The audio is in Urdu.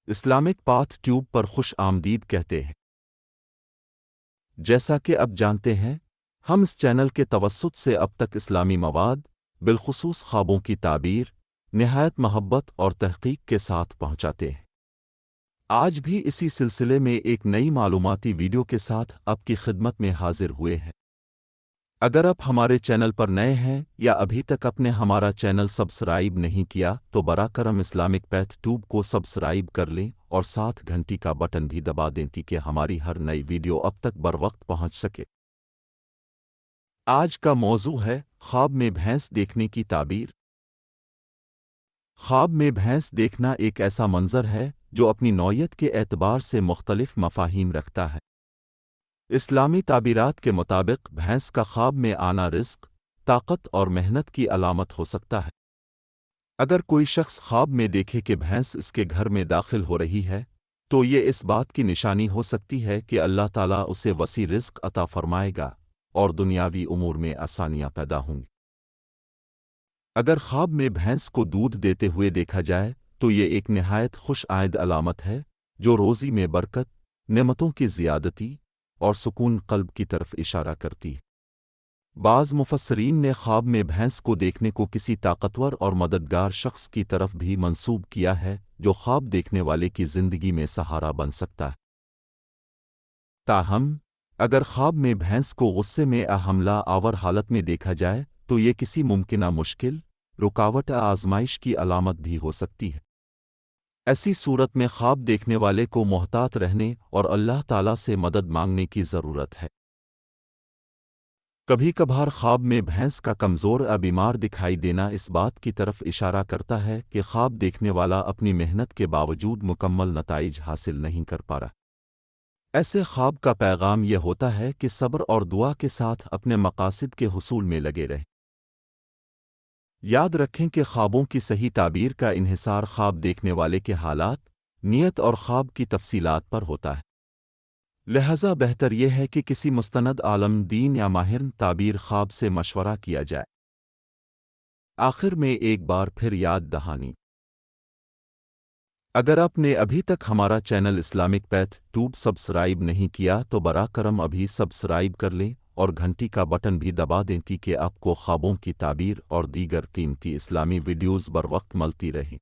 اسلامک پاتھ ٹیوب پر خوش آمدید کہتے ہیں۔ جیسا کہ اب جانتے ہیں، ہم اس چینل کے توسط سے اب تک اسلامی مواد، بالخصوص خوابوں کی تعبیر، نہایت محبت اور تحقیق کے ساتھ پہنچاتے ہیں۔ آج بھی اسی سلسلے میں ایک نئی معلوماتی ویڈیو کے ساتھ آپ کی خدمت میں حاضر ہوئے ہیں۔ اگر آپ ہمارے چینل پر نئے ہیں یا ابھی تک آپ نے ہمارا چینل سبسکرائب نہیں کیا تو براہ کرم اسلامک پیتھ ٹیوب کو سبسکرائب کر لیں اور ساتھ گھنٹی کا بٹن بھی دبا دیں تاکہ ہماری ہر نئی ویڈیو اب تک بروقت پہنچ سکے۔ آج کا موضوع ہے خواب میں بھینس دیکھنے کی تعبیر۔ خواب میں بھینس دیکھنا ایک ایسا منظر ہے جو اپنی نوعیت کے اعتبار سے مختلف مفاہیم رکھتا ہے۔ اسلامی تعبیرات کے مطابق بھینس کا خواب میں آنا رزق، طاقت اور محنت کی علامت ہو سکتا ہے۔ اگر کوئی شخص خواب میں دیکھے کہ بھینس اس کے گھر میں داخل ہو رہی ہے تو یہ اس بات کی نشانی ہو سکتی ہے کہ اللہ تعالیٰ اسے وسیع رزق عطا فرمائے گا اور دنیاوی امور میں آسانیاں پیدا ہوں گی۔ اگر خواب میں بھینس کو دودھ دیتے ہوئے دیکھا جائے تو یہ ایک نہایت خوش آئند علامت ہے جو روزی میں برکت، نعمتوں کی زیادتی اور سکون قلب کی طرف اشارہ کرتی ہے۔ بعض مفسرین نے خواب میں بھینس کو دیکھنے کو کسی طاقتور اور مددگار شخص کی طرف بھی منسوب کیا ہے جو خواب دیکھنے والے کی زندگی میں سہارا بن سکتا ہے۔ تاہم، اگر خواب میں بھینس کو غصے میں حملہ آور حالت میں دیکھا جائے تو یہ کسی ممکنہ مشکل، رکاوٹ یا آزمائش کی علامت بھی ہو سکتی ہے۔ ایسی صورت میں خواب دیکھنے والے کو محتاط رہنے اور اللہ تعالیٰ سے مدد مانگنے کی ضرورت ہے۔ کبھی کبھار خواب میں بھینس کا کمزور یا بیمار دکھائی دینا اس بات کی طرف اشارہ کرتا ہے کہ خواب دیکھنے والا اپنی محنت کے باوجود مکمل نتائج حاصل نہیں کر پا رہا۔ ایسے خواب کا پیغام یہ ہوتا ہے کہ صبر اور دعا کے ساتھ اپنے مقاصد کے حصول میں لگے رہیں۔ یاد رکھیں کہ خوابوں کی صحیح تعبیر کا انحصار خواب دیکھنے والے کے حالات، نیت اور خواب کی تفصیلات پر ہوتا ہے۔ لہذا بہتر یہ ہے کہ کسی مستند عالم دین یا ماہر تعبیر خواب سے مشورہ کیا جائے۔ آخر میں ایک بار پھر یاد دہانی، اگر آپ نے ابھی تک ہمارا channel Islamic path tube subscribe نہیں کیا تو براہ کرم ابھی سبسکرائب کر لیں اور گھنٹی کا بٹن بھی دبا دیں تاکہ آپ کو خوابوں کی تعبیر اور دیگر قیمتی اسلامی ویڈیوز بروقت ملتی رہیں۔